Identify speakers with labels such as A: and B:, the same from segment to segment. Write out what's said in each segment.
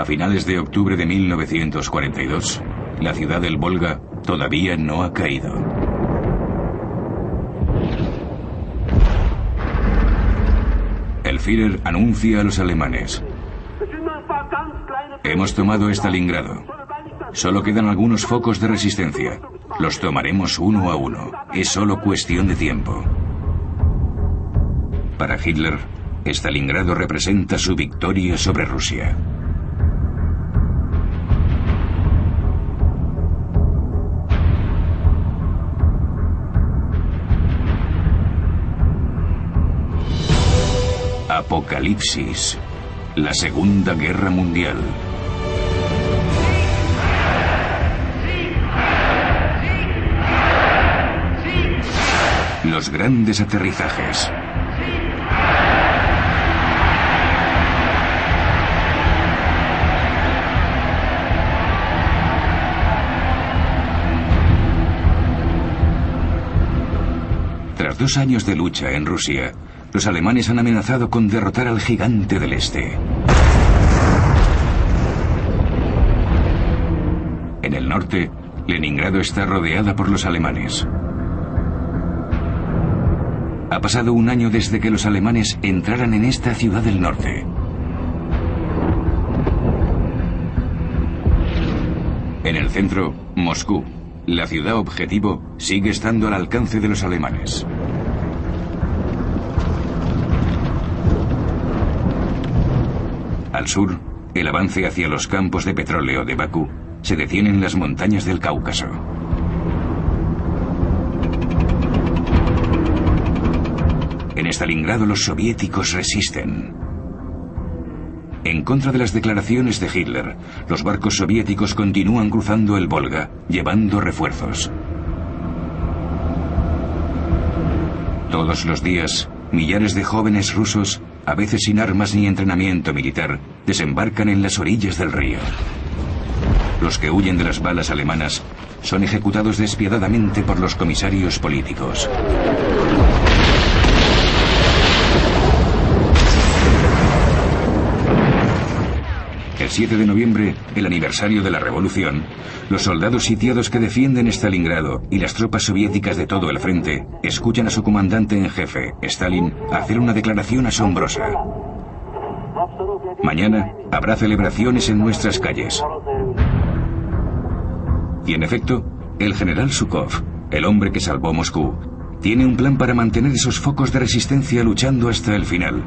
A: A finales de octubre de 1942, la ciudad del Volga todavía no ha caído. El Führer anuncia a los alemanes: hemos tomado Stalingrado. Solo quedan algunos focos de resistencia. Los tomaremos uno a uno. Es solo cuestión de tiempo. Para Hitler, Stalingrado representa su victoria sobre Rusia. Apocalipsis. La Segunda Guerra Mundial. Los grandes aterrizajes. Tras 2 años de lucha en Rusia, los alemanes han amenazado con derrotar al gigante del Este. En el norte, Leningrado está rodeada por los alemanes. Ha pasado 1 año desde que los alemanes entraran en esta ciudad del norte. En el centro, Moscú, la ciudad objetivo, sigue estando al alcance de los alemanes. Al sur, el avance hacia los campos de petróleo de Bakú se detiene en las montañas del Cáucaso. En Stalingrado los soviéticos resisten. En contra de las declaraciones de Hitler, los barcos soviéticos continúan cruzando el Volga, llevando refuerzos. Todos los días, millares de jóvenes rusos, a veces sin armas ni entrenamiento militar, desembarcan en las orillas del río. Los que huyen de las balas alemanas son ejecutados despiadadamente por los comisarios políticos. El 7 de noviembre, el aniversario de la revolución, los soldados sitiados que defienden Stalingrado y las tropas soviéticas de todo el frente escuchan a su comandante en jefe, Stalin, hacer una declaración asombrosa. Mañana habrá celebraciones en nuestras calles. Y en efecto, el general Zhukov, el hombre que salvó Moscú, tiene un plan para mantener esos focos de resistencia luchando hasta el final,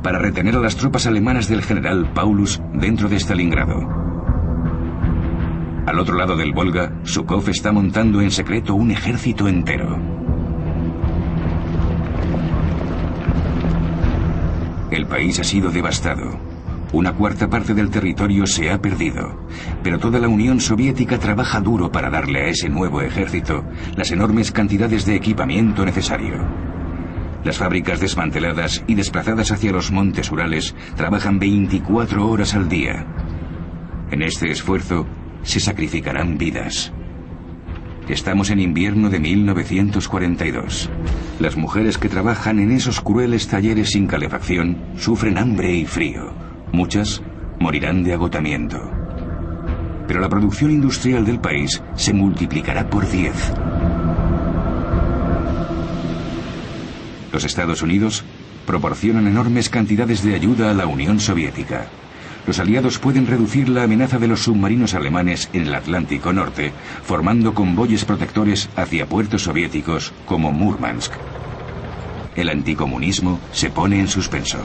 A: para retener a las tropas alemanas del general Paulus dentro de Stalingrado. Al otro lado del Volga, Zhukov está montando en secreto un ejército entero. El país ha sido devastado. 1/4 parte del territorio se ha perdido, pero toda la Unión Soviética trabaja duro para darle a ese nuevo ejército las enormes cantidades de equipamiento necesario. Las fábricas desmanteladas y desplazadas hacia los montes Urales trabajan 24 horas al día. En este esfuerzo se sacrificarán vidas. Estamos en invierno de 1942. Las mujeres que trabajan en esos crueles talleres sin calefacción sufren hambre y frío. Muchas morirán de agotamiento. Pero la producción industrial del país se multiplicará por 10. Los Estados Unidos proporcionan enormes cantidades de ayuda a la Unión Soviética. Los aliados pueden reducir la amenaza de los submarinos alemanes en el Atlántico Norte, formando convoyes protectores hacia puertos soviéticos como Murmansk. El anticomunismo se pone en suspenso.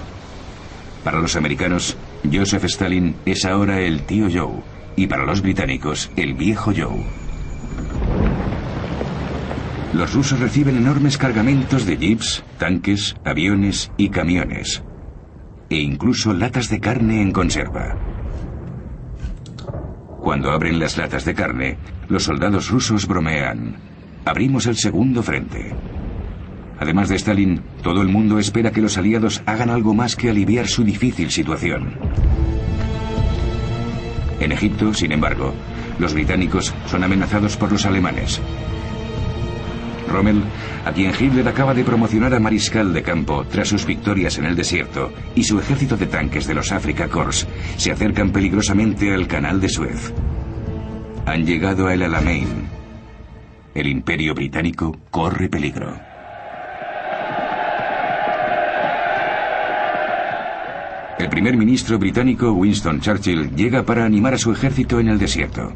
A: Para los americanos, Joseph Stalin es ahora el tío Joe, y para los británicos, el viejo Joe. Los rusos reciben enormes cargamentos de jeeps, tanques, aviones y camiones, e incluso latas de carne en conserva. Cuando abren las latas de carne, los soldados rusos bromean: abrimos el segundo frente. Además de Stalin, todo el mundo espera que los aliados hagan algo más que aliviar su difícil situación. En Egipto, sin embargo, los británicos son amenazados por los alemanes. Rommel, a quien Hitler acaba de promocionar a mariscal de campo tras sus victorias en el desierto, y su ejército de tanques de los Afrika Korps se acercan peligrosamente al canal de Suez. Han llegado a El Alamein. El Imperio Británico corre peligro. El primer ministro británico Winston Churchill llega para animar a su ejército en el desierto.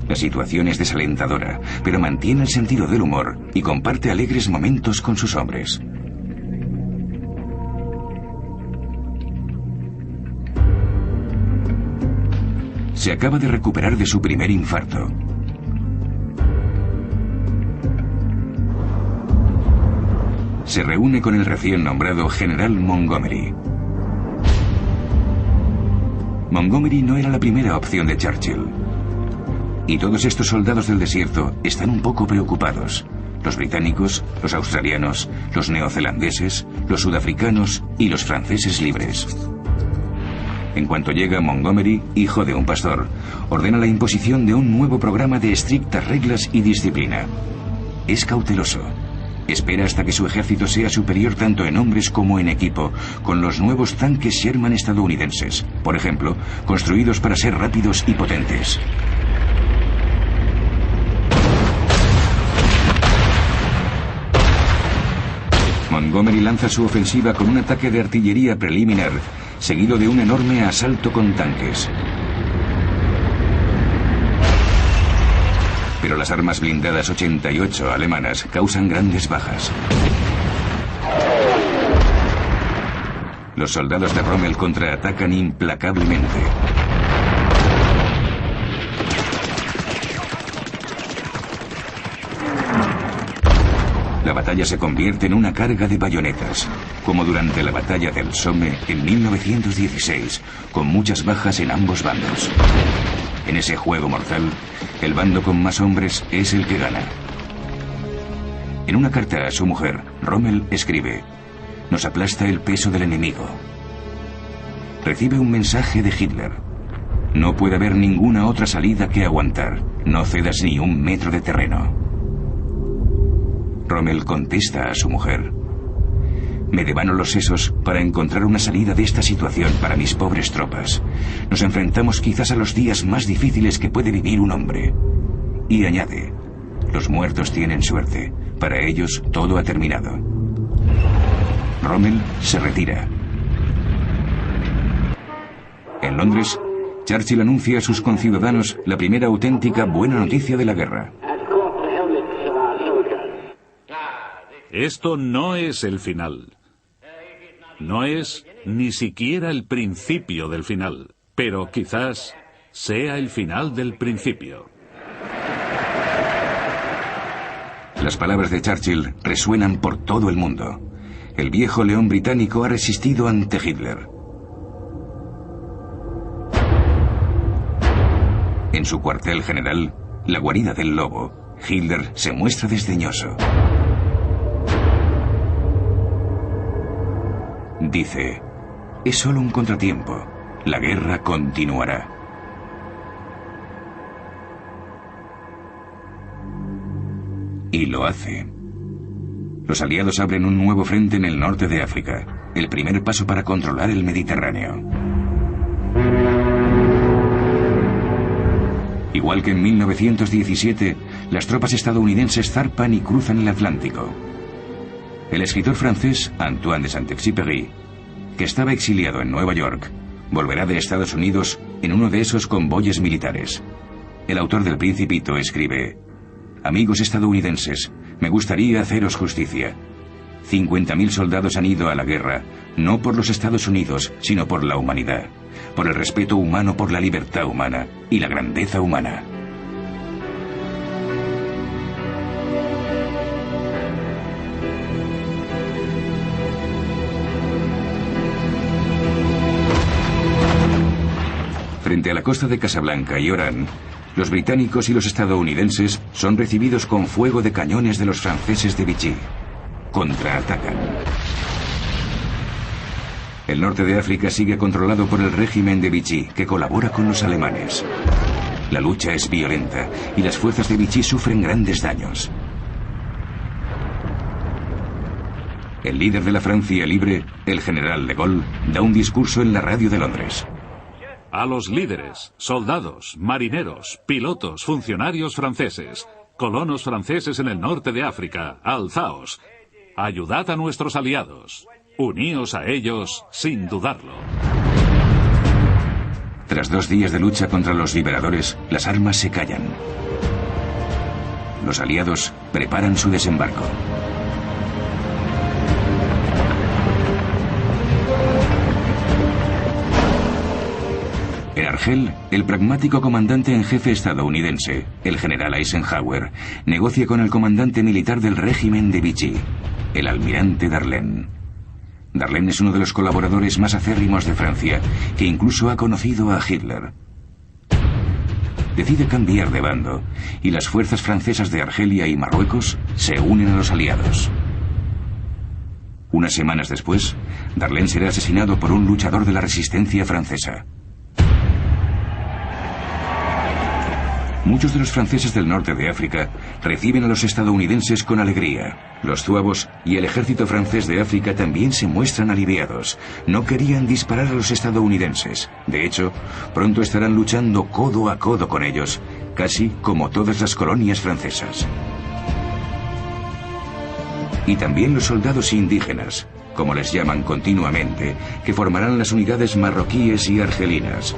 A: La situación es desalentadora, pero mantiene el sentido del humor y comparte alegres momentos con sus hombres. Se acaba de recuperar de su primer infarto. Se reúne con el recién nombrado general Montgomery. Montgomery no era la primera opción de Churchill. Y todos estos soldados del desierto están un poco preocupados. Los británicos, los australianos, los neozelandeses, los sudafricanos y los franceses libres. En cuanto llega Montgomery, hijo de un pastor, ordena la imposición de un nuevo programa de estrictas reglas y disciplina. Es cauteloso. Espera hasta que su ejército sea superior tanto en hombres como en equipo, con los nuevos tanques Sherman estadounidenses, por ejemplo, construidos para ser rápidos y potentes. Montgomery lanza su ofensiva con un ataque de artillería preliminar, seguido de un enorme asalto con tanques. Pero las armas blindadas 88 alemanas causan grandes bajas. Los soldados de Rommel contraatacan implacablemente. La batalla se convierte en una carga de bayonetas, como durante la batalla del Somme en 1916, con muchas bajas en ambos bandos. En ese juego mortal, el bando con más hombres es el que gana. En una carta a su mujer, Rommel escribe: "Nos aplasta el peso del enemigo". Recibe un mensaje de Hitler: "No puede haber ninguna otra salida que aguantar. No cedas ni un metro de terreno". Rommel contesta a su mujer: "Me devano los sesos para encontrar una salida de esta situación para mis pobres tropas. Nos enfrentamos quizás a los días más difíciles que puede vivir un hombre". Y añade: "Los muertos tienen suerte. Para ellos todo ha terminado". Rommel se retira. En Londres, Churchill anuncia a sus conciudadanos la primera auténtica buena noticia de la guerra.
B: Esto no es el final. No es ni siquiera el principio del final, pero quizás sea el final del principio.
A: Las palabras de Churchill resuenan por todo el mundo. El viejo león británico ha resistido ante Hitler. En su cuartel general, la guarida del lobo, Hitler se muestra desdeñoso. Dice: "Es solo un contratiempo. La guerra continuará". Y lo hace. Los aliados abren un nuevo frente en el norte de África, el primer paso para controlar el Mediterráneo. Igual que en 1917, las tropas estadounidenses zarpan y cruzan el Atlántico. El escritor francés Antoine de Saint-Exupéry, que estaba exiliado en Nueva York, volverá de Estados Unidos en uno de esos convoyes militares. El autor del Principito escribe: "Amigos estadounidenses, me gustaría haceros justicia. 50.000 soldados han ido a la guerra, no por los Estados Unidos, sino por la humanidad, por el respeto humano por la libertad humana y la grandeza humana". Frente a la costa de Casablanca y Orán, los británicos y los estadounidenses son recibidos con fuego de cañones de los franceses de Vichy. Contraatacan. El norte de África sigue controlado por el régimen de Vichy, que colabora con los alemanes. La lucha es violenta y las fuerzas de Vichy sufren grandes daños. el líder de la Francia libre, el general de Gaulle, da un discurso en la radio de Londres.
B: A los líderes, soldados, marineros, pilotos, funcionarios franceses, colonos franceses en el norte de África, alzaos. Ayudad a nuestros aliados. Uníos a ellos sin dudarlo.
A: Tras 2 días de lucha contra los liberadores, las armas se callan. Los aliados preparan su desembarco. En Argel, el pragmático comandante en jefe estadounidense, el general Eisenhower, negocia con el comandante militar del régimen de Vichy, el almirante Darlene. Darlene es uno de los colaboradores más acérrimos de Francia, que incluso ha conocido a Hitler. Decide cambiar de bando, y las fuerzas francesas de Argelia y Marruecos se unen a los aliados. Unas semanas después, Darlene será asesinado por un luchador de la resistencia francesa. Muchos de los franceses del norte de África reciben a los estadounidenses con alegría. Los zuavos y el ejército francés de África también se muestran aliviados. No querían disparar a los estadounidenses. De hecho, pronto estarán luchando codo a codo con ellos, casi como todas las colonias francesas. Y también los soldados indígenas, como les llaman continuamente, que formarán las unidades marroquíes y argelinas.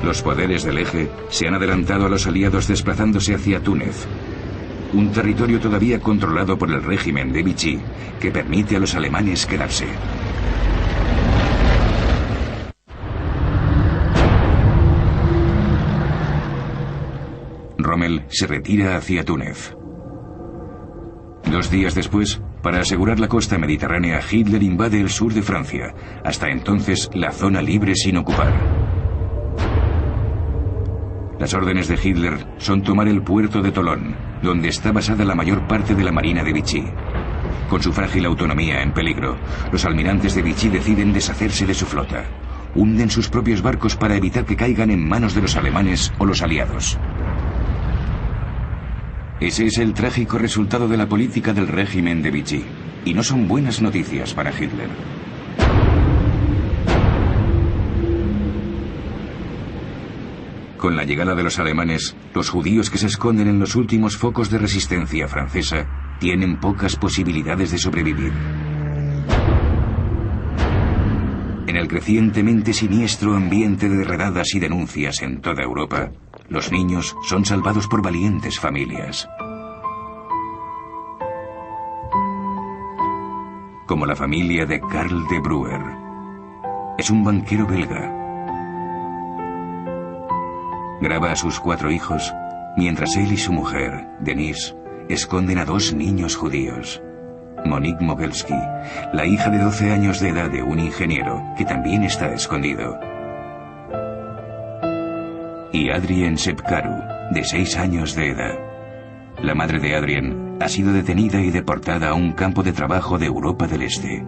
A: Los poderes del Eje se han adelantado a los aliados desplazándose hacia Túnez, un territorio todavía controlado por el régimen de Vichy, que permite a los alemanes quedarse. Rommel se retira hacia Túnez. 2 días después, para asegurar la costa mediterránea, Hitler invade el sur de Francia, hasta entonces la zona libre sin ocupar. Las órdenes de Hitler son tomar el puerto de Tolón, donde está basada la mayor parte de la marina de Vichy. Con su frágil autonomía en peligro, los almirantes de Vichy deciden deshacerse de su flota. Hunden sus propios barcos para evitar que caigan en manos de los alemanes o los aliados. Ese es el trágico resultado de la política del régimen de Vichy, y no son buenas noticias para Hitler. Con la llegada de los alemanes, los judíos que se esconden en los últimos focos de resistencia francesa tienen pocas posibilidades de sobrevivir. En el crecientemente siniestro ambiente de redadas y denuncias en toda Europa, los niños son salvados por valientes familias. Como la familia de Karl de Bruer. Es un banquero belga. Graba a sus 4 hijos, mientras él y su mujer, Denise, esconden a 2 niños judíos. Monique Mogelski, la hija de 12 años de edad de un ingeniero, que también está escondido. Y Adrien Sepkaru, de 6 años de edad. La madre de Adrien ha sido detenida y deportada a un campo de trabajo de Europa del Este.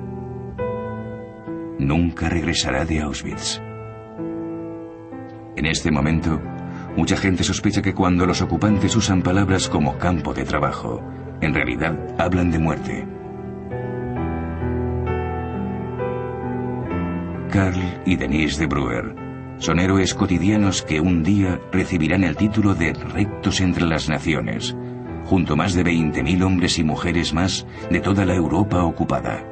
A: Nunca regresará de Auschwitz. En este momento, mucha gente sospecha que cuando los ocupantes usan palabras como campo de trabajo, en realidad hablan de muerte. Karl y Denise de Bruer son héroes cotidianos que un día recibirán el título de rectos entre las naciones, junto a más de 20.000 hombres y mujeres más de toda la Europa ocupada.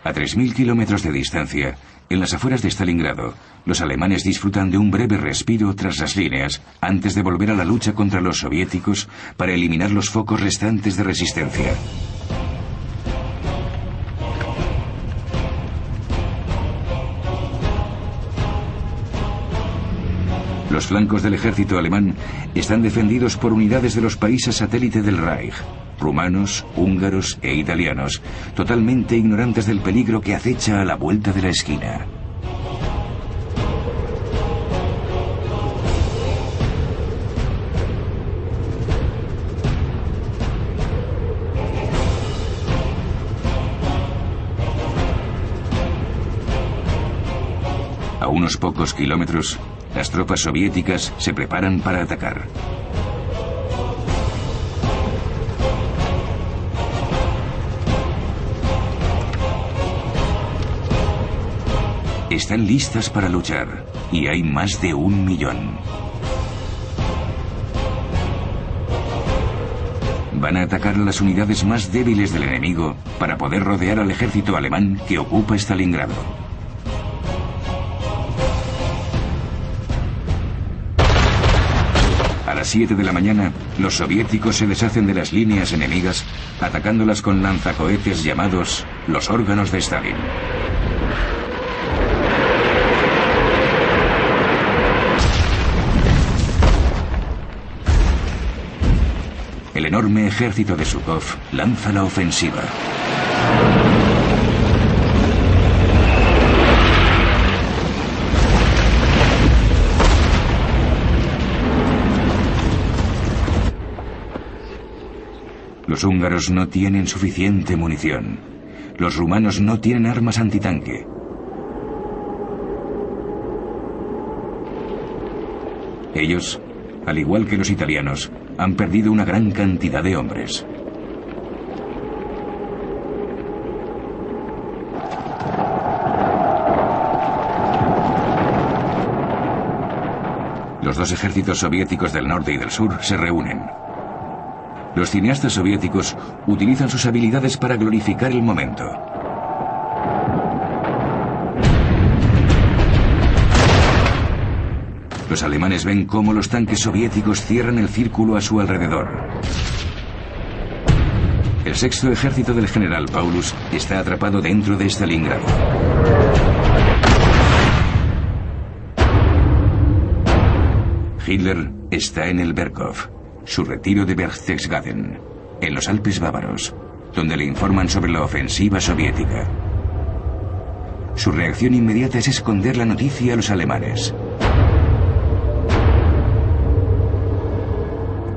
A: A 3.000 kilómetros de distancia, en las afueras de Stalingrado, los alemanes disfrutan de un breve respiro tras las líneas antes de volver a la lucha contra los soviéticos para eliminar los focos restantes de resistencia. Los flancos del ejército alemán están defendidos por unidades de los países satélite del Reich, rumanos, húngaros e italianos, totalmente ignorantes del peligro que acecha a la vuelta de la esquina. unos pocos kilómetros, las tropas soviéticas se preparan para atacar. Están listas para luchar, y hay más de 1 millón. Van a atacar a las unidades más débiles del enemigo para poder rodear al ejército alemán que ocupa Stalingrado. A las 7 de la mañana, los soviéticos se deshacen de las líneas enemigas, atacándolas con lanzacohetes llamados los órganos de Stalin. El enorme ejército de Zhukov lanza la ofensiva. Los húngaros no tienen suficiente munición. Los rumanos no tienen armas antitanque. Ellos, al igual que los italianos, han perdido una gran cantidad de hombres. Los dos ejércitos soviéticos del norte y del sur se reúnen. Los cineastas soviéticos utilizan sus habilidades para glorificar el momento. Los alemanes ven cómo los tanques soviéticos cierran el círculo a su alrededor. El sexto ejército del general Paulus está atrapado dentro de Stalingrado. Hitler está en el Berghof, su retiro de Berchtesgaden, en los Alpes bávaros, donde le informan sobre la ofensiva soviética. Su reacción inmediata es esconder la noticia a los alemanes.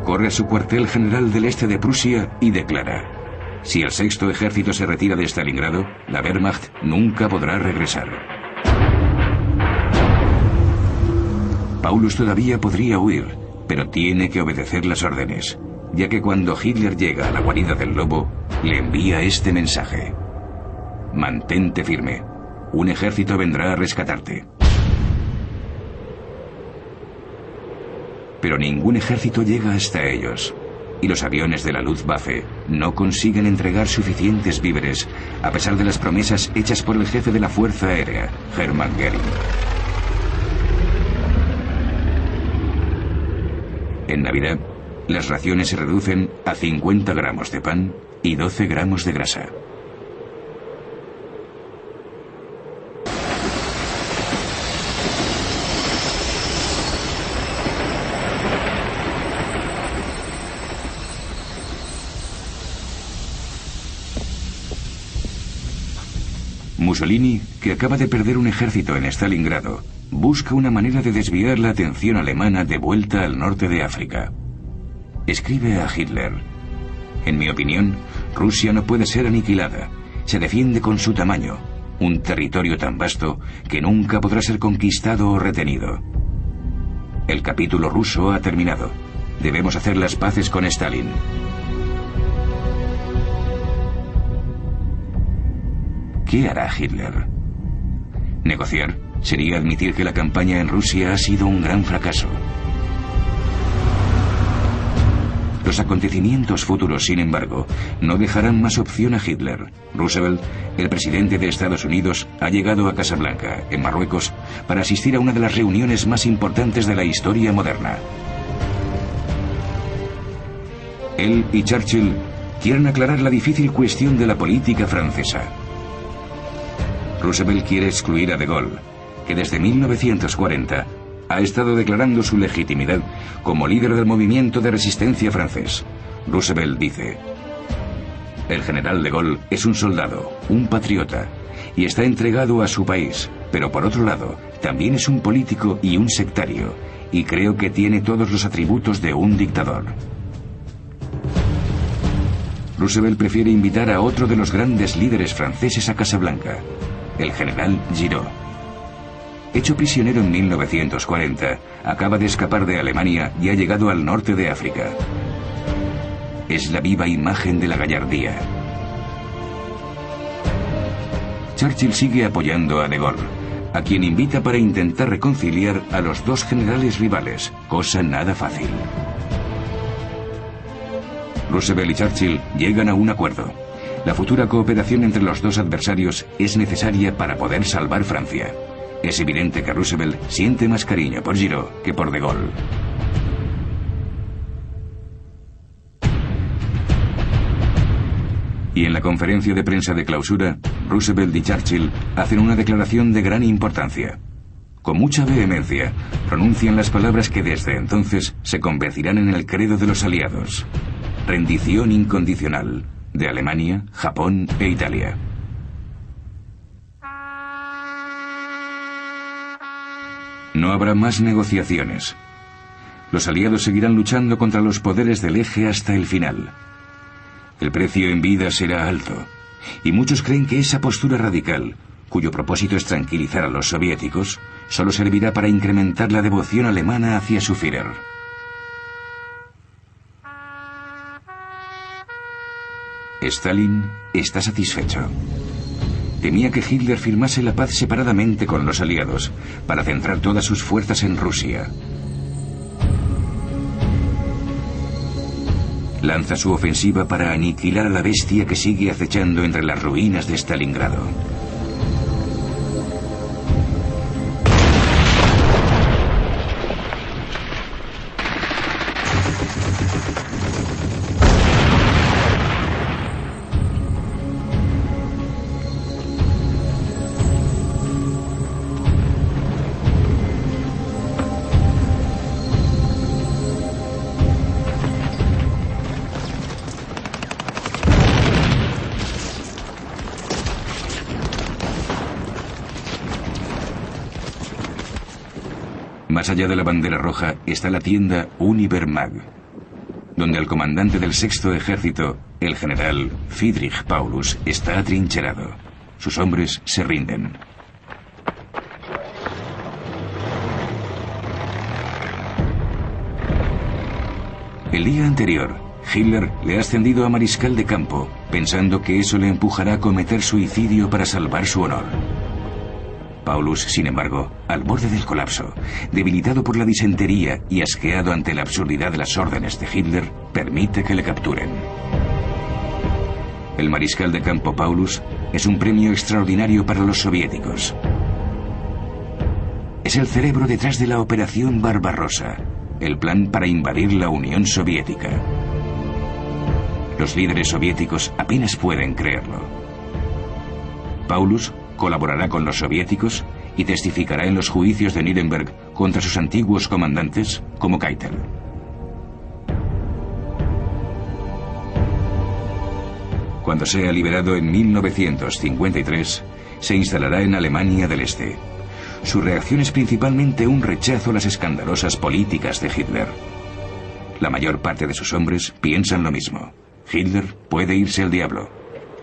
A: Corre a su cuartel general del este de Prusia y declara: si el sexto ejército se retira de Stalingrado, la Wehrmacht nunca podrá regresar. Paulus todavía podría huir, pero tiene que obedecer las órdenes, ya que cuando Hitler llega a la guarida del lobo, le envía este mensaje: mantente firme, un ejército vendrá a rescatarte. Pero ningún ejército llega hasta ellos, y los aviones de la Luftwaffe no consiguen entregar suficientes víveres, a pesar de las promesas hechas por el jefe de la Fuerza Aérea, Hermann Göring. En Navidad, las raciones se reducen a 50 gramos de pan y 12 gramos de grasa. Mussolini, que acaba de perder un ejército en Stalingrado, busca una manera de desviar la atención alemana de vuelta al norte de África. Escribe a Hitler: en mi opinión, Rusia no puede ser aniquilada. Se defiende con su tamaño, un territorio tan vasto que nunca podrá ser conquistado o retenido. El capítulo ruso ha terminado. Debemos hacer las paces con Stalin. ¿Qué hará Hitler? Negociar sería admitir que la campaña en Rusia ha sido un gran fracaso. Los acontecimientos futuros, sin embargo, no dejarán más opción a Hitler. Roosevelt, el presidente de Estados Unidos, ha llegado a Casablanca, en Marruecos, para asistir a una de las reuniones más importantes de la historia moderna. Él y Churchill quieren aclarar la difícil cuestión de la política francesa. Roosevelt quiere excluir a De Gaulle, que desde 1940 ha estado declarando su legitimidad como líder del movimiento de resistencia francés. Roosevelt dice: el general De Gaulle es un soldado, un patriota, y está entregado a su país, pero por otro lado, también es un político y un sectario, y creo que tiene todos los atributos de un dictador. Roosevelt prefiere invitar a otro de los grandes líderes franceses a Casablanca, el general Giraud. hecho prisionero en 1940, acaba de escapar de Alemania y ha llegado al norte de África. Es la viva imagen de la gallardía. Churchill sigue apoyando a De Gaulle, a quien invita para intentar reconciliar a los dos generales rivales, cosa nada fácil. Roosevelt y Churchill llegan a un acuerdo. La futura cooperación entre los dos adversarios es necesaria para poder salvar Francia. Es evidente que Roosevelt siente más cariño por Giraud que por De Gaulle. Y en la conferencia de prensa de clausura, Roosevelt y Churchill hacen una declaración de gran importancia. Con mucha vehemencia, pronuncian las palabras que desde entonces se convertirán en el credo de los aliados. Rendición incondicional de Alemania, Japón e Italia. No habrá más negociaciones. Los aliados seguirán luchando contra los poderes del eje hasta el final. El precio en vida será alto, y muchos creen que esa postura radical, cuyo propósito es tranquilizar a los soviéticos, solo servirá para incrementar la devoción alemana hacia su Führer. Stalin está satisfecho. Temía que Hitler firmase la paz separadamente con los aliados, para centrar todas sus fuerzas en Rusia. Lanza su ofensiva para aniquilar a la bestia que sigue acechando entre las ruinas de Stalingrado. Más allá de la bandera roja está la tienda Univermag, donde el comandante del sexto ejército, el general Friedrich Paulus, está atrincherado. Sus hombres se rinden. El día anterior, Hitler le ha ascendido a mariscal de campo, pensando que eso le empujará a cometer suicidio para salvar su honor. Paulus, sin embargo, al borde del colapso, debilitado por la disentería y asqueado ante la absurdidad de las órdenes de Hitler, permite que le capturen. El mariscal de campo Paulus es un premio extraordinario para los soviéticos. Es el cerebro detrás de la Operación Barbarossa, el plan para invadir la Unión Soviética. Los líderes soviéticos apenas pueden creerlo. Paulus colaborará con los soviéticos y testificará en los juicios de Nuremberg contra sus antiguos comandantes, como Keitel. Cuando sea liberado en 1953, se instalará en Alemania del Este. Su reacción es principalmente un rechazo a las escandalosas políticas de Hitler. La mayor parte de sus hombres piensan lo mismo. Hitler puede irse al diablo.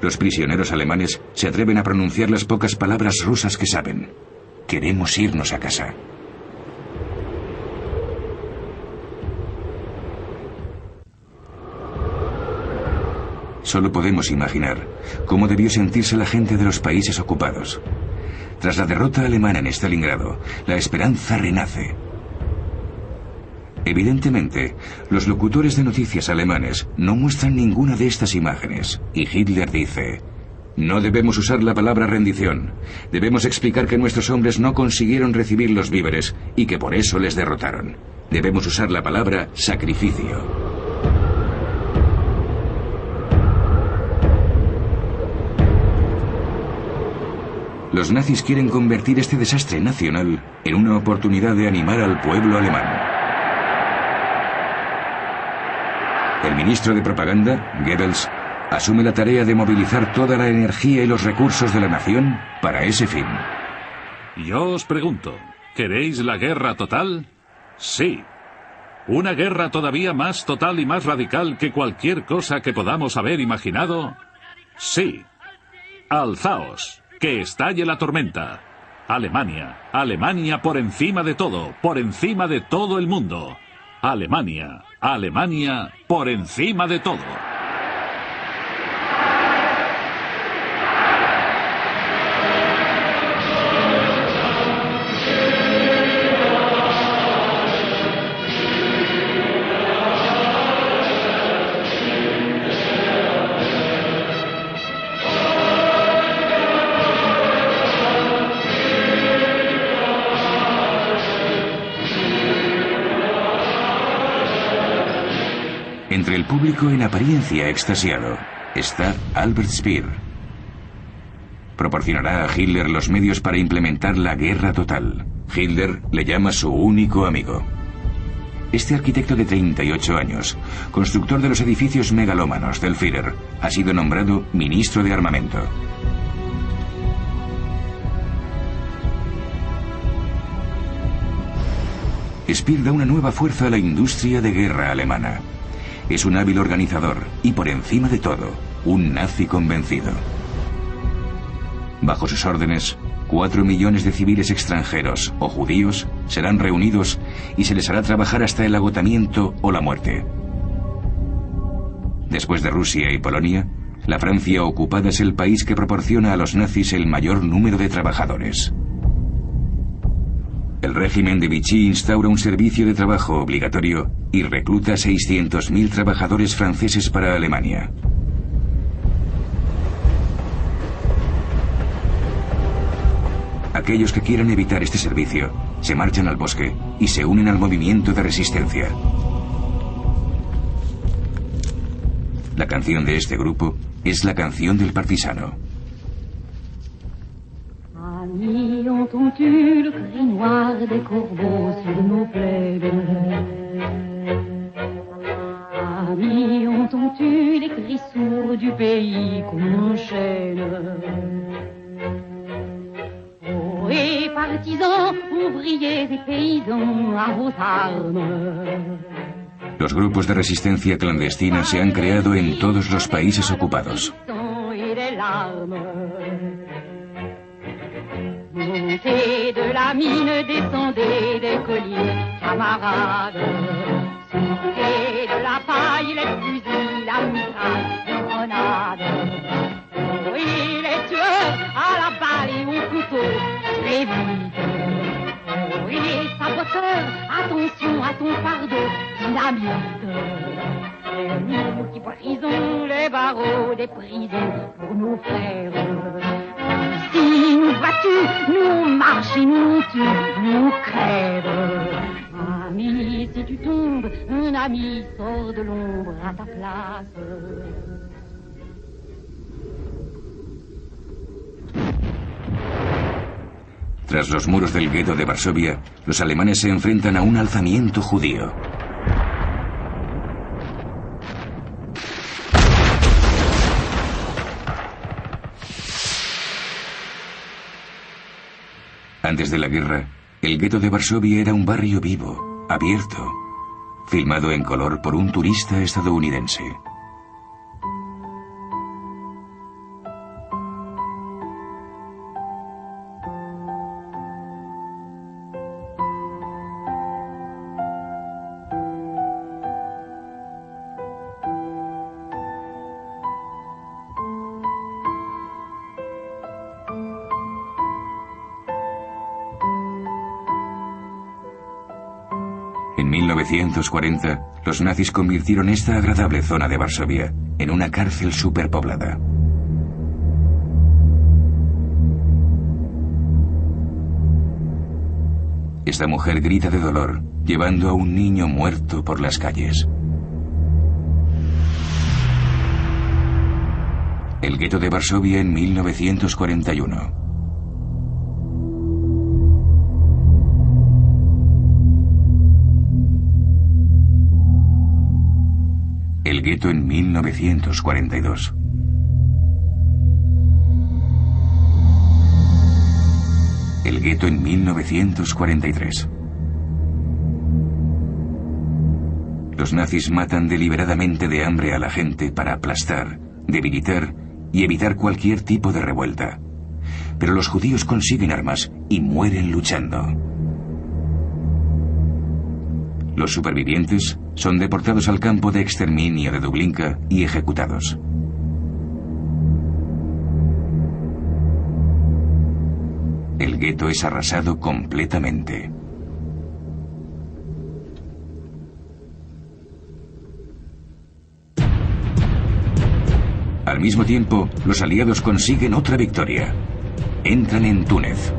A: Los prisioneros alemanes se atreven a pronunciar las pocas palabras rusas que saben. Queremos irnos a casa. Solo podemos imaginar cómo debió sentirse la gente de los países ocupados. Tras la derrota alemana en Stalingrado, la esperanza renace. Evidentemente, los locutores de noticias alemanes no muestran ninguna de estas imágenes, y Hitler dice: no debemos usar la palabra rendición. Debemos explicar que nuestros hombres no consiguieron recibir los víveres y que por eso les derrotaron. Debemos usar la palabra sacrificio. Los nazis quieren convertir este desastre nacional en una oportunidad de animar al pueblo alemán. El ministro de Propaganda, Goebbels, asume la tarea de movilizar toda la energía y los recursos de la nación para ese fin.
B: Yo os pregunto, ¿queréis la guerra total? Sí. ¿Una guerra todavía más total y más radical que cualquier cosa que podamos haber imaginado? Sí. Alzaos, que estalle la tormenta. Alemania. Alemania por encima de todo el mundo. Alemania. Alemania por encima de todo.
A: Entre el público en apariencia extasiado está Albert Speer. Proporcionará a Hitler los medios para implementar la guerra total. Hitler le llama su único amigo. Este arquitecto de 38 años, constructor de los edificios megalómanos del Führer, ha sido nombrado ministro de armamento. Speer da una nueva fuerza a la industria de guerra alemana. Es un hábil organizador y, por encima de todo, un nazi convencido. Bajo sus órdenes, 4 millones de civiles extranjeros o judíos serán reunidos y se les hará trabajar hasta el agotamiento o la muerte. Después de Rusia y Polonia, la Francia ocupada es el país que proporciona a los nazis el mayor número de trabajadores. El régimen de Vichy instaura un servicio de trabajo obligatorio y recluta a 600.000 trabajadores franceses para Alemania. Aquellos que quieran evitar este servicio se marchan al bosque y se unen al movimiento de resistencia. La canción de este grupo es la canción del partisano.
C: Amis, entends-tu le cri noir des corbeaux sur nos plaies? Amis, entends-tu les cris sourds du pays qu'on enchaîne? Oh, et partisans, ouvriers et paysans, à vos armes.
A: Los grupos de resistencia clandestina se han creado en todos los países ocupados.
C: Montez de la mine, descendez des collines, camarades. Sortez de la paille, les fusils, la mitraille, les grenades. Oui, les tueurs à la balle et au couteau, très vite. Oui, saboteurs, attention à ton fardeau, dynamite. C'est nous qui brisons les barreaux des prisons pour nos frères. Si nous battus, nous marchons, nous tuons, nous crèvent. Ami, si tu tombes, un ami sort de l'ombre à ta place.
A: Tras los muros del gueto de Varsovia, los alemanes se enfrentan a un alzamiento judío. Antes de la guerra, el gueto de Varsovia era un barrio vivo, abierto, filmado en color por un turista estadounidense. En 1940, los nazis convirtieron esta agradable zona de Varsovia en una cárcel superpoblada. Esta mujer grita de dolor, llevando a un niño muerto por las calles. El gueto de Varsovia en 1941. El gueto en 1942. El gueto en 1943. Los nazis matan deliberadamente de hambre a la gente para aplastar, debilitar y evitar cualquier tipo de revuelta. pero los judíos consiguen armas y mueren luchando. Los supervivientes son deportados al campo de exterminio de Dublinka y ejecutados. El gueto es arrasado completamente. Al mismo tiempo, los aliados consiguen otra victoria. Entran en Túnez.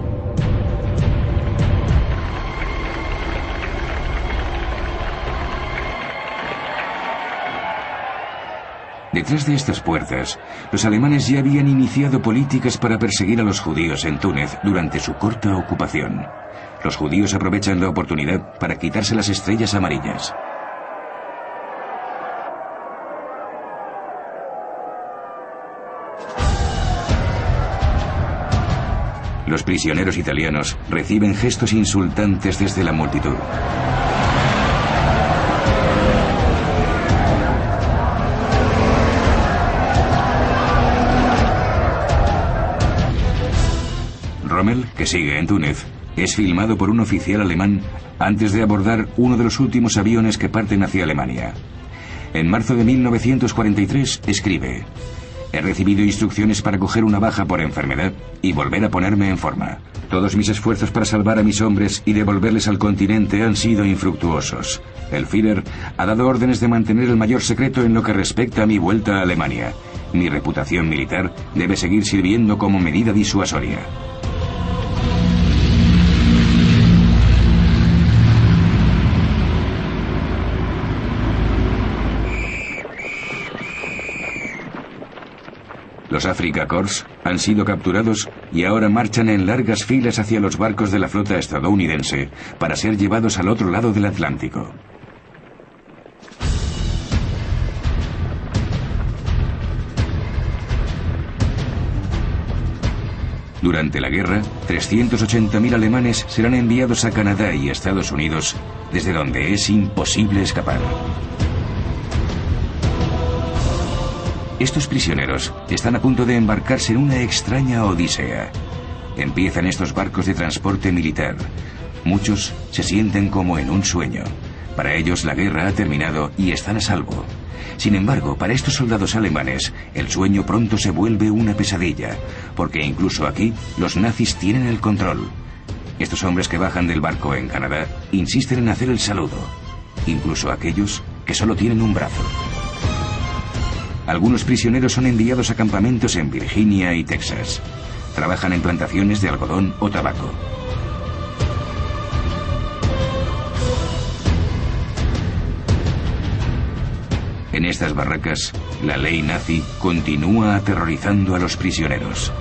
A: Detrás de estas puertas, los alemanes ya habían iniciado políticas para perseguir a los judíos en Túnez durante su corta ocupación. Los judíos aprovechan la oportunidad para quitarse las estrellas amarillas. Los prisioneros italianos reciben gestos insultantes desde la multitud. Rommel, que sigue en Túnez, es filmado por un oficial alemán antes de abordar uno de los últimos aviones que parten hacia Alemania. En marzo de 1943 escribe: «He recibido instrucciones para coger una baja por enfermedad y volver a ponerme en forma. Todos mis esfuerzos para salvar a mis hombres y devolverles al continente han sido infructuosos. El Führer ha dado órdenes de mantener el mayor secreto en lo que respecta a mi vuelta a Alemania. Mi reputación militar debe seguir sirviendo como medida disuasoria». Los Afrika Korps han sido capturados y ahora marchan en largas filas hacia los barcos de la flota estadounidense para ser llevados al otro lado del Atlántico. Durante la guerra, 380.000 alemanes serán enviados a Canadá y Estados Unidos, desde donde es imposible escapar. Estos prisioneros están a punto de embarcarse en una extraña odisea. Empiezan estos barcos de transporte militar. Muchos se sienten como en un sueño. Para ellos la guerra ha terminado y están a salvo. Sin embargo, para estos soldados alemanes, el sueño pronto se vuelve una pesadilla, porque incluso aquí los nazis tienen el control. Estos hombres que bajan del barco en Canadá insisten en hacer el saludo, incluso aquellos que solo tienen un brazo. Algunos prisioneros son enviados a campamentos en Virginia y Texas. Trabajan en plantaciones de algodón o tabaco. En estas barracas, la ley nazi continúa aterrorizando a los prisioneros.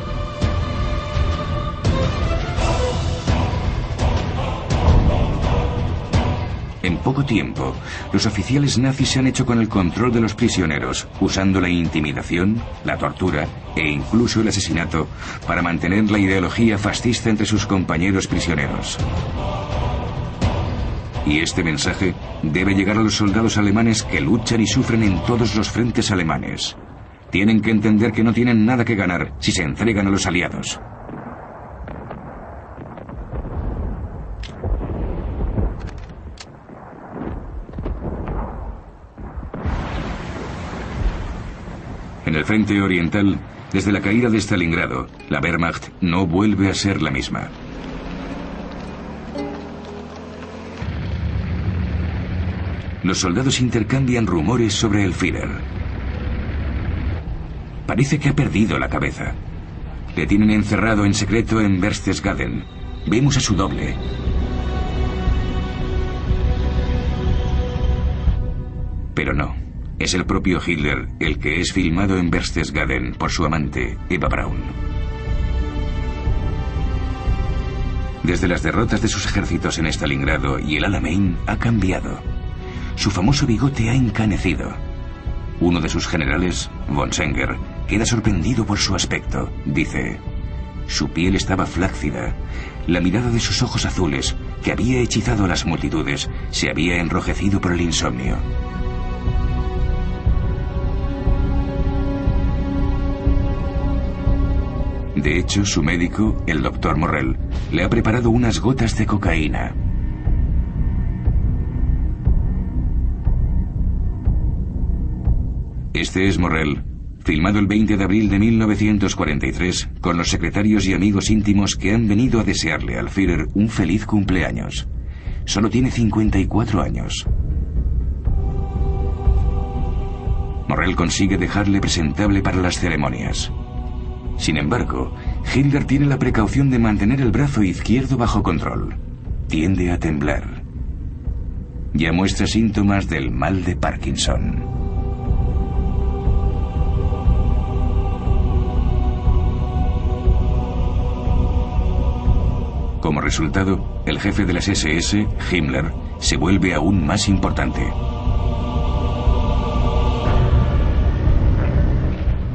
A: En poco tiempo, los oficiales nazis se han hecho con el control de los prisioneros, usando la intimidación, la tortura e incluso el asesinato para mantener la ideología fascista entre sus compañeros prisioneros. Y este mensaje debe llegar a los soldados alemanes que luchan y sufren en todos los frentes alemanes. Tienen que entender que no tienen nada que ganar si se entregan a los aliados. En el frente oriental, desde la caída de Stalingrado, la Wehrmacht no vuelve a ser la misma. Los soldados intercambian rumores sobre el Führer. Parece que ha perdido la cabeza. Le tienen encerrado en secreto en Berchtesgaden. Vemos a su doble. Pero no. Es el propio Hitler el que es filmado en Berchtesgaden por su amante, Eva Braun. Desde las derrotas de sus ejércitos en Stalingrado y el Alamein ha cambiado. Su famoso bigote ha encanecido. Uno de sus generales, von Senger, queda sorprendido por su aspecto. Dice: su piel estaba flácida. La mirada de sus ojos azules, que había hechizado a las multitudes, se había enrojecido por el insomnio. De hecho, su médico, el Dr. Morrell, le ha preparado unas gotas de cocaína. Este es Morrell, filmado el 20 de abril de 1943, con los secretarios y amigos íntimos que han venido a desearle al Führer un feliz cumpleaños. Solo tiene 54 años. Morrell consigue dejarle presentable para las ceremonias. Sin embargo, Hitler tiene la precaución de mantener el brazo izquierdo bajo control. Tiende a temblar. Ya muestra síntomas del mal de Parkinson. Como resultado, el jefe de las SS, Himmler, se vuelve aún más importante.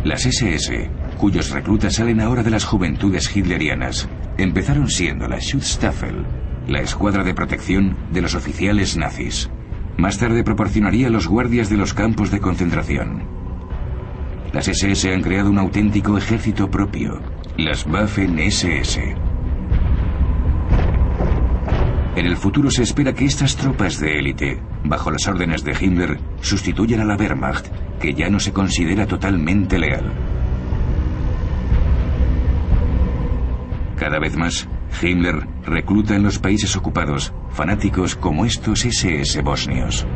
A: Las SS, cuyos reclutas salen ahora de las juventudes hitlerianas, empezaron siendo la Schutzstaffel, la escuadra de protección de los oficiales nazis. Más tarde proporcionaría los guardias de los campos de concentración. Las SS han creado un auténtico ejército propio, las Waffen-SS. En el futuro se espera que estas tropas de élite, bajo las órdenes de Himmler, sustituyan a la Wehrmacht, que ya no se considera totalmente leal. Cada vez más, Himmler recluta en los países ocupados fanáticos como estos SS bosnios.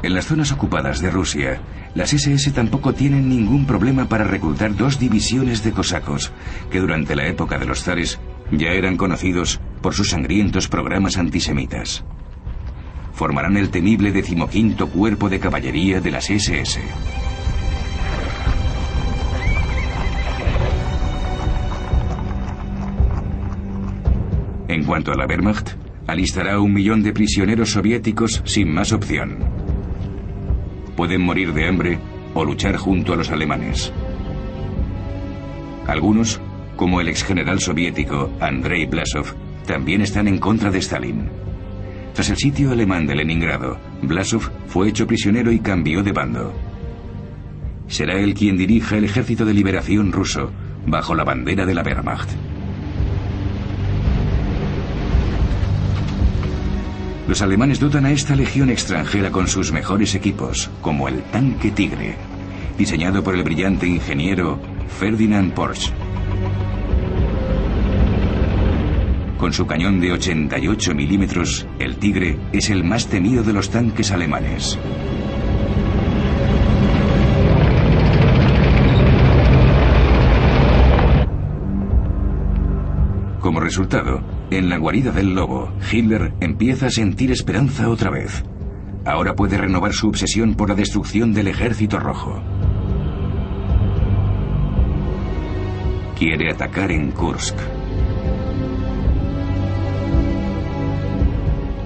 A: En las zonas ocupadas de Rusia, las SS tampoco tienen ningún problema para reclutar 2 divisiones de cosacos, que durante la época de los zares ya eran conocidos por sus sangrientos programas antisemitas. Formarán el temible 15º Cuerpo de Caballería de las SS. En cuanto a la Wehrmacht, alistará 1 millón de prisioneros soviéticos sin más opción. Pueden morir de hambre o luchar junto a los alemanes. Algunos, como el exgeneral soviético Andrei Blasov, también están en contra de Stalin. Tras el sitio alemán de Leningrado, Blasov fue hecho prisionero y cambió de bando. Será él quien dirija el Ejército de Liberación ruso, bajo la bandera de la Wehrmacht. Los alemanes dotan a esta legión extranjera con sus mejores equipos, como el tanque Tigre, diseñado por el brillante ingeniero Ferdinand Porsche. Con su cañón de 88 milímetros, el Tigre es el más temido de los tanques alemanes. Como resultado, en la guarida del lobo, Hitler empieza a sentir esperanza otra vez. Ahora puede renovar su obsesión por la destrucción del Ejército Rojo. Quiere atacar en Kursk.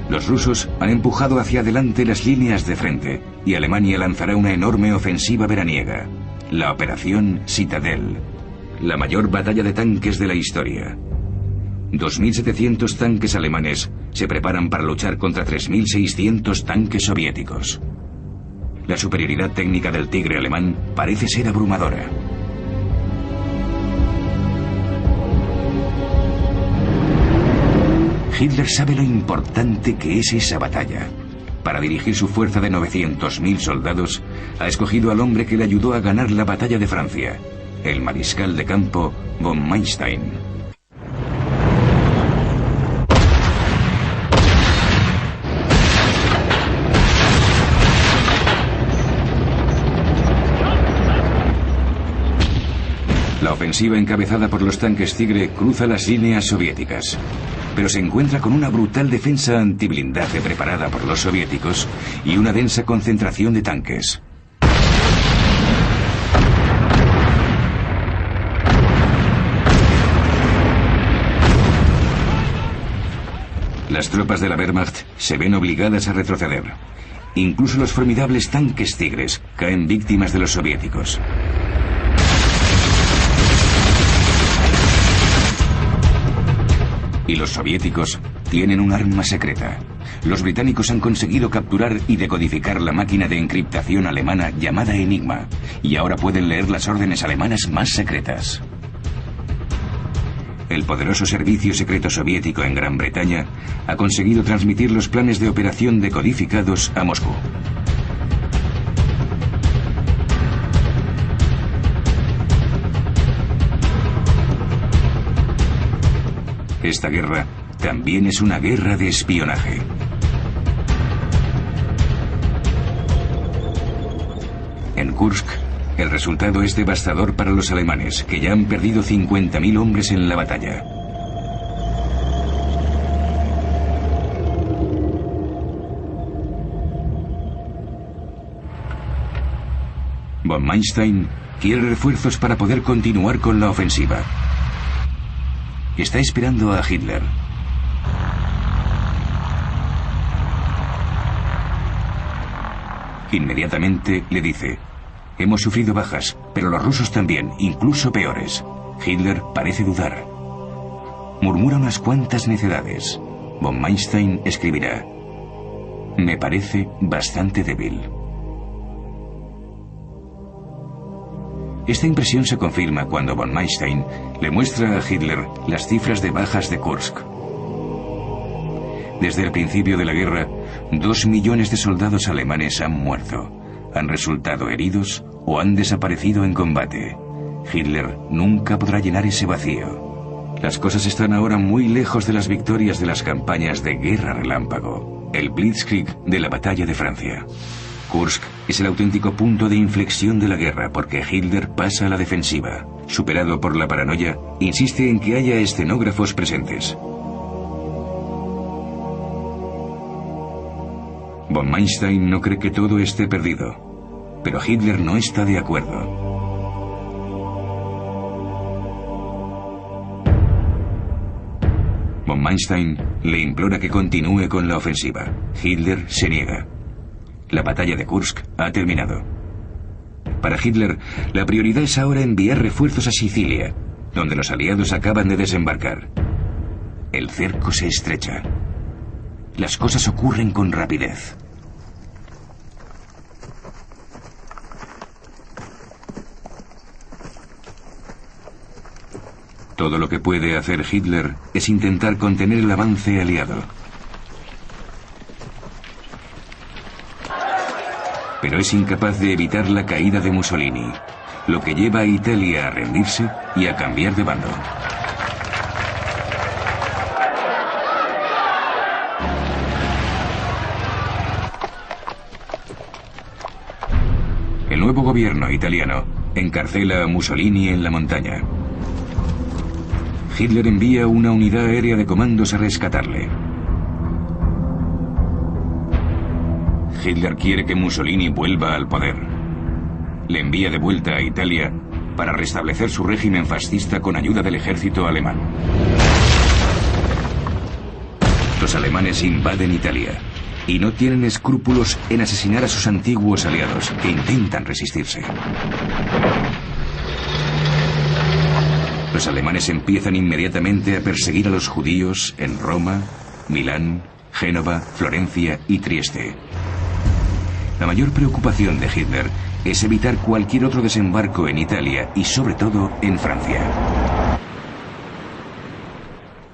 A: Los rusos han empujado hacia adelante las líneas de frente y Alemania lanzará una enorme ofensiva veraniega, la Operación Citadel, la mayor batalla de tanques de la historia. 2.700 tanques alemanes se preparan para luchar contra 3.600 tanques soviéticos. La superioridad técnica del Tigre alemán parece ser abrumadora. Hitler sabe lo importante que es esa batalla. Para dirigir su fuerza de 900.000 soldados, ha escogido al hombre que le ayudó a ganar la batalla de Francia, el mariscal de campo von Manstein. La ofensiva encabezada por los tanques Tigre cruza las líneas soviéticas, pero se encuentra con una brutal defensa antiblindaje preparada por los soviéticos y una densa concentración de tanques. Las tropas de la Wehrmacht se ven obligadas a retroceder. Incluso los formidables tanques Tigres caen víctimas de los soviéticos. Y los soviéticos tienen un arma secreta. Los británicos han conseguido capturar y decodificar la máquina de encriptación alemana llamada Enigma, y ahora pueden leer las órdenes alemanas más secretas. El poderoso servicio secreto soviético en Gran Bretaña ha conseguido transmitir los planes de operación decodificados a Moscú. Esta guerra también es una guerra de espionaje. En Kursk, el resultado es devastador para los alemanes, que ya han perdido 50.000 hombres en la batalla. Von Manstein quiere refuerzos para poder continuar con la ofensiva. Está esperando a Hitler. Inmediatamente le dice: hemos sufrido bajas, pero los rusos también, incluso peores. Hitler parece dudar. Murmura unas cuantas necedades. Von Manstein escribirá: me parece bastante débil. Esta impresión se confirma cuando von Manstein le muestra a Hitler las cifras de bajas de Kursk. Desde el principio de la guerra, 2 millones de soldados alemanes han muerto, han resultado heridos o han desaparecido en combate. Hitler nunca podrá llenar ese vacío. Las cosas están ahora muy lejos de las victorias de las campañas de guerra relámpago, el Blitzkrieg de la batalla de Francia. Kursk es el auténtico punto de inflexión de la guerra porque Hitler pasa a la defensiva. Superado por la paranoia, insiste en que haya escenógrafos presentes. Von Manstein no cree que todo esté perdido, pero Hitler no está de acuerdo. Von Manstein le implora que continúe con la ofensiva. Hitler se niega. La batalla de Kursk ha terminado. Para Hitler, la prioridad es ahora enviar refuerzos a Sicilia, donde los aliados acaban de desembarcar. El cerco se estrecha. Las cosas ocurren con rapidez. Todo lo que puede hacer Hitler es intentar contener el avance aliado. Pero es incapaz de evitar la caída de Mussolini, lo que lleva a Italia a rendirse y a cambiar de bando. El nuevo gobierno italiano encarcela a Mussolini en la montaña. Hitler envía una unidad aérea de comandos a rescatarle. Hitler quiere que Mussolini vuelva al poder. Le envía de vuelta a Italia para restablecer su régimen fascista con ayuda del ejército alemán. Los alemanes invaden Italia y no tienen escrúpulos en asesinar a sus antiguos aliados que intentan resistirse. Los alemanes empiezan inmediatamente a perseguir a los judíos en Roma, Milán, Génova, Florencia y Trieste. La mayor preocupación de Hitler es evitar cualquier otro desembarco en Italia y sobre todo en Francia.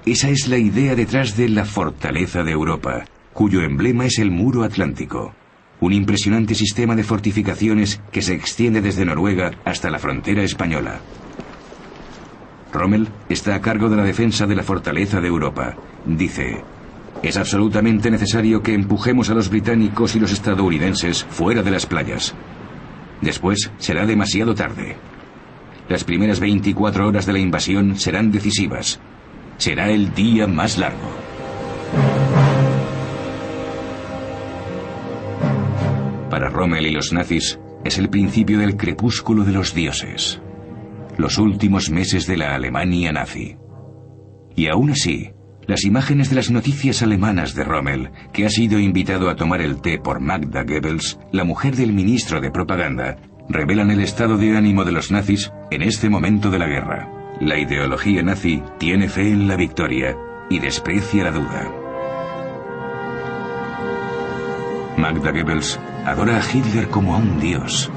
A: Esa es la idea detrás de la Fortaleza de Europa, cuyo emblema es el Muro Atlántico, un impresionante sistema de fortificaciones que se extiende desde Noruega hasta la frontera española. Rommel está a cargo de la defensa de la Fortaleza de Europa. Dice: es absolutamente necesario que empujemos a los británicos y los estadounidenses fuera de las playas. Después será demasiado tarde. Las primeras 24 horas de la invasión serán decisivas. Será el día más largo. Para Rommel y los nazis, es el principio del crepúsculo de los dioses. Los últimos meses de la Alemania nazi. Y aún así, Las imágenes de las noticias alemanas de Rommel, que ha sido invitado a tomar el té por Magda Goebbels, la mujer del ministro de propaganda, revelan el estado de ánimo de los nazis en este momento de la guerra. La ideología nazi tiene fe en la victoria y desprecia la duda. Magda Goebbels adora a Hitler como a un dios,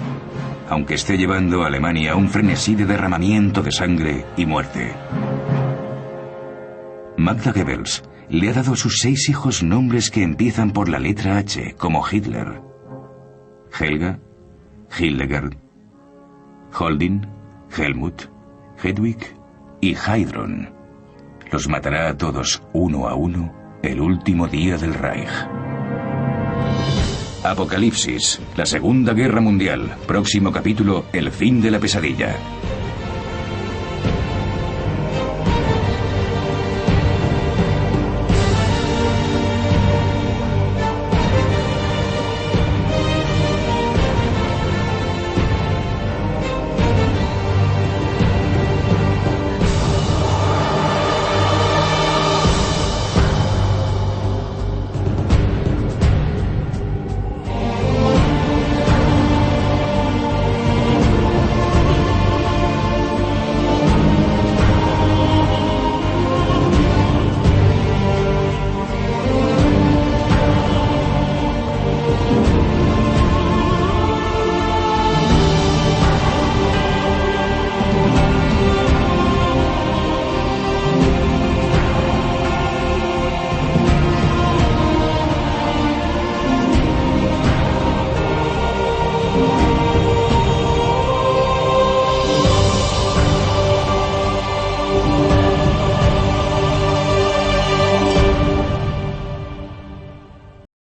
A: aunque esté llevando a Alemania a un frenesí de derramamiento de sangre y muerte. Magda Goebbels le ha dado a sus 6 hijos nombres que empiezan por la letra H, como Hitler: Helga, Hildegard, Holding, Helmut, Hedwig y Heidrun. Los matará a todos uno a uno el último día del Reich. Apocalipsis, la Segunda Guerra Mundial. Próximo capítulo, el fin de la pesadilla.